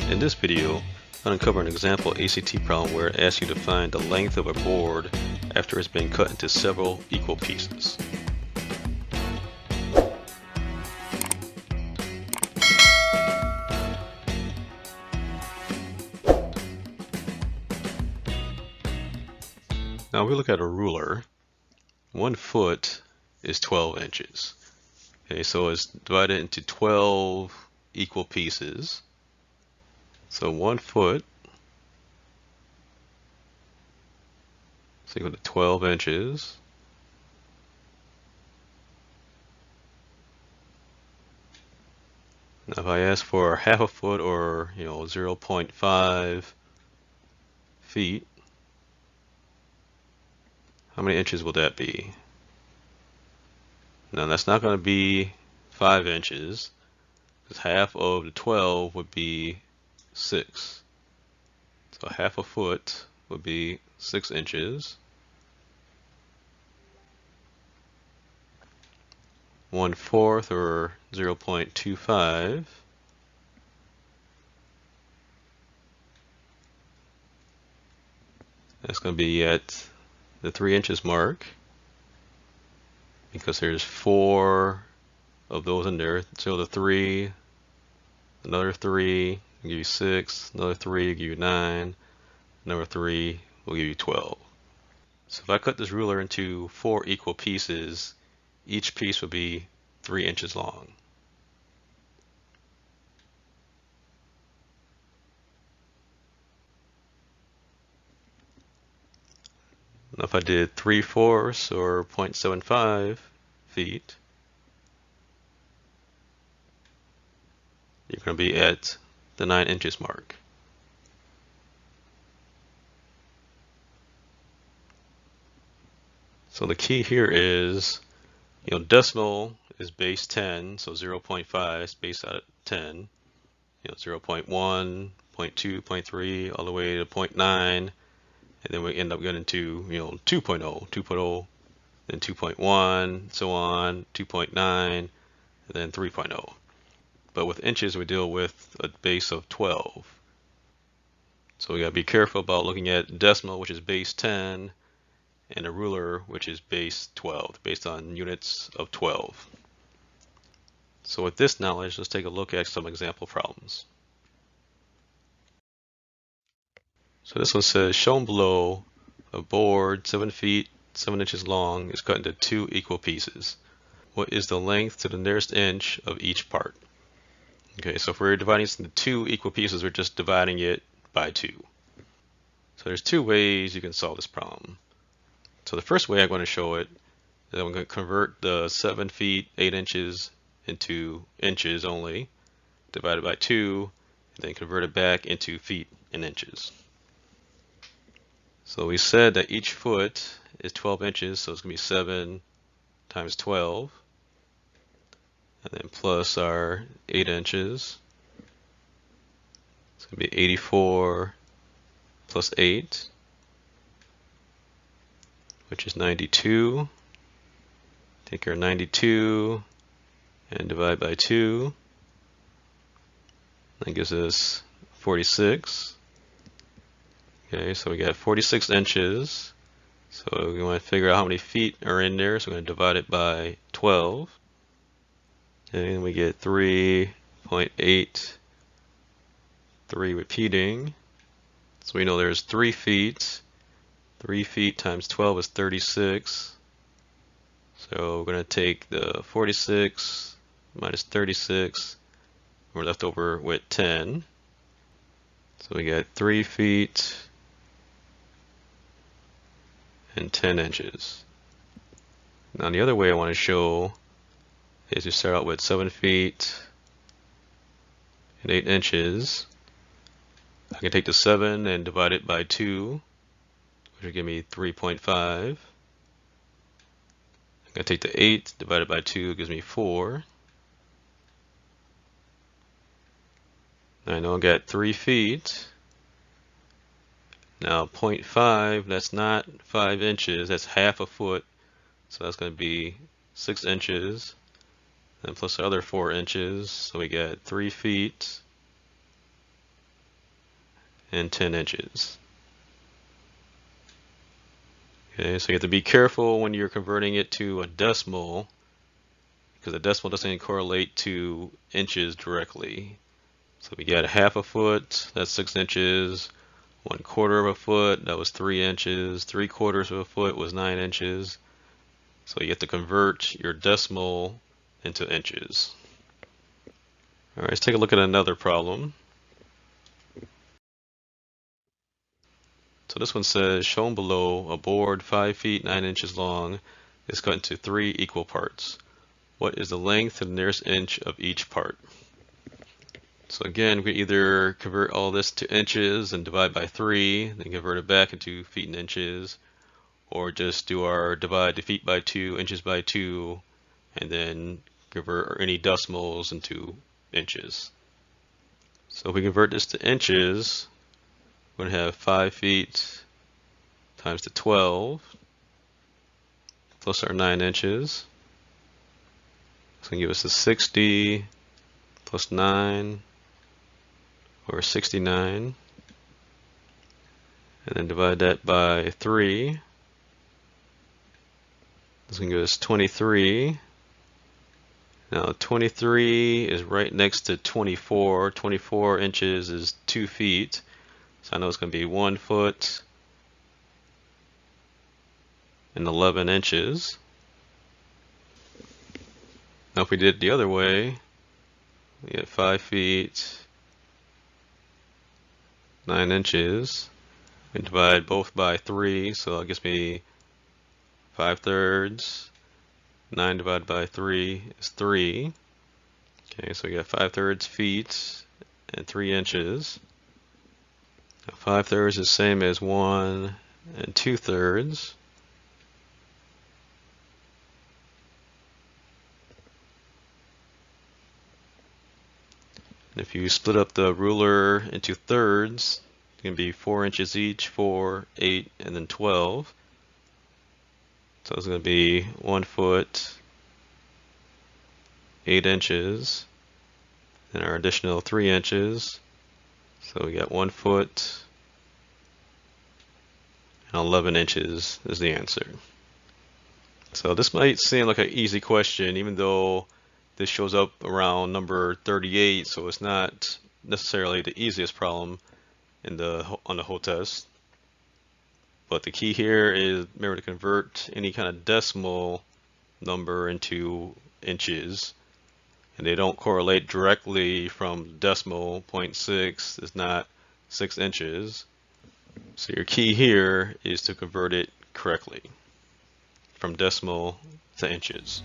In this video, I'll uncover an example ACT problem where it asks you to find the length of a board after it's been cut into several equal pieces. Now we look at a ruler. 1 foot is 12 inches. Okay, so it's divided into 12 equal pieces. So 1 foot is equal to 12 inches. Now if I ask for half a foot or 0.5 feet, how many inches will that be? Now that's not going to be 5 inches, because half of the 12 would be 6. So half a foot would be 6 inches. 1/4 or 0.25. That's going to be at the 3 inches mark, because there's 4 of those in there. So the 3, another 3 will give you 6, another 3 will give you 9, another 3 will give you 12. So if I cut this ruler into 4 equal pieces, each piece would be 3 inches long. Now if I did 3/4 or 0.75 feet, you're going to be at the 9 inches mark. So the key here is, decimal is base 10, so 0.5 is base out of 10. 0.1, 0.2, 0.3, all the way to 0.9, and then we end up getting to 2.0, 2.0, then 2.1, so on, 2.9, and then 3.0. But with inches, we deal with a base of 12. So we gotta be careful about looking at decimal, which is base 10, and a ruler, which is base 12, based on units of 12. So with this knowledge, let's take a look at some example problems. So this one says, shown below, a board 7 feet 7 inches long is cut into 2 equal pieces. What is the length to the nearest inch of each part? Okay, so if we're dividing this into 2 equal pieces, we're just dividing it by 2. So there's 2 ways you can solve this problem. So the first way I'm going to show it is I'm going to convert the 7 feet 8 inches into inches only, divided by 2, and then convert it back into feet and inches. So we said that each foot is 12 inches, so it's going to be 7 times 12, and then plus our 8 inches. It's going to be 84 plus 8, which is 92. Take our 92 and divide by 2. That gives us 46. Okay, so we got 46 inches. So we want to figure out how many feet are in there, so we're going to divide it by 12. And we get 3.8, 3 repeating. So we know there's 3 feet. 3 feet times 12 is 36. So we're going to take the 46 minus 36. We're left over with 10. So we got 3 feet and 10 inches. Now the other way I want to show is to start out with 7 feet and 8 inches. I can take the 7 and divide it by 2, which will give me 3.5. I'm going to take the 8 divided by 2, gives me 4. I know I got 3 feet. Now 0.5, that's not 5 inches, that's half a foot. So that's going to be 6 inches. And plus the other 4 inches. So we got 3 feet and 10 inches. Okay, so you have to be careful when you're converting it to a decimal, because a decimal doesn't correlate to inches directly. So we got a half a foot, that's 6 inches. 1/4 of a foot, that was 3 inches. 3/4 of a foot was 9 inches. So you have to convert your decimal into inches. All right, let's take a look at another problem. So this one says, shown below, a board 5 feet 9 inches long is cut into 3 equal parts. What is the length to the nearest inch of each part? So again, we either convert all this to inches and divide by 3, then convert it back into feet and inches, or just do our divide to feet by 2, inches by 2, and then convert any decimals into inches. So if we convert this to inches, we're going to have 5 feet times the 12 plus our 9 inches. It's going to give us a 60 plus 9, or 69. And then divide that by 3. This can give us 23. Now 23 is right next to 24. 24 inches is 2 feet. So I know it's going to be 1 foot and 11 inches. Now if we did it the other way, we get 5 feet, 9 inches. We divide both by 3, so it gives me 5/3. 9 divided by 3 is 3. Okay, so we got 5/3 feet and 3 inches. Now 5/3 is the same as 1 and 2/3. And if you split up the ruler into thirds, it's going to be 4 inches each, 4, 8, and then 12. So it's going to be 1 foot, 8 inches, and our additional 3 inches. So we got 1 foot and 11 inches is the answer. So this might seem like an easy question, even though this shows up around number 38, so it's not necessarily the easiest problem on the whole test. But the key here is remember to convert any kind of decimal number into inches, and they don't correlate directly from decimal. 0.6 is not 6 inches. So your key here is to convert it correctly from decimal to inches.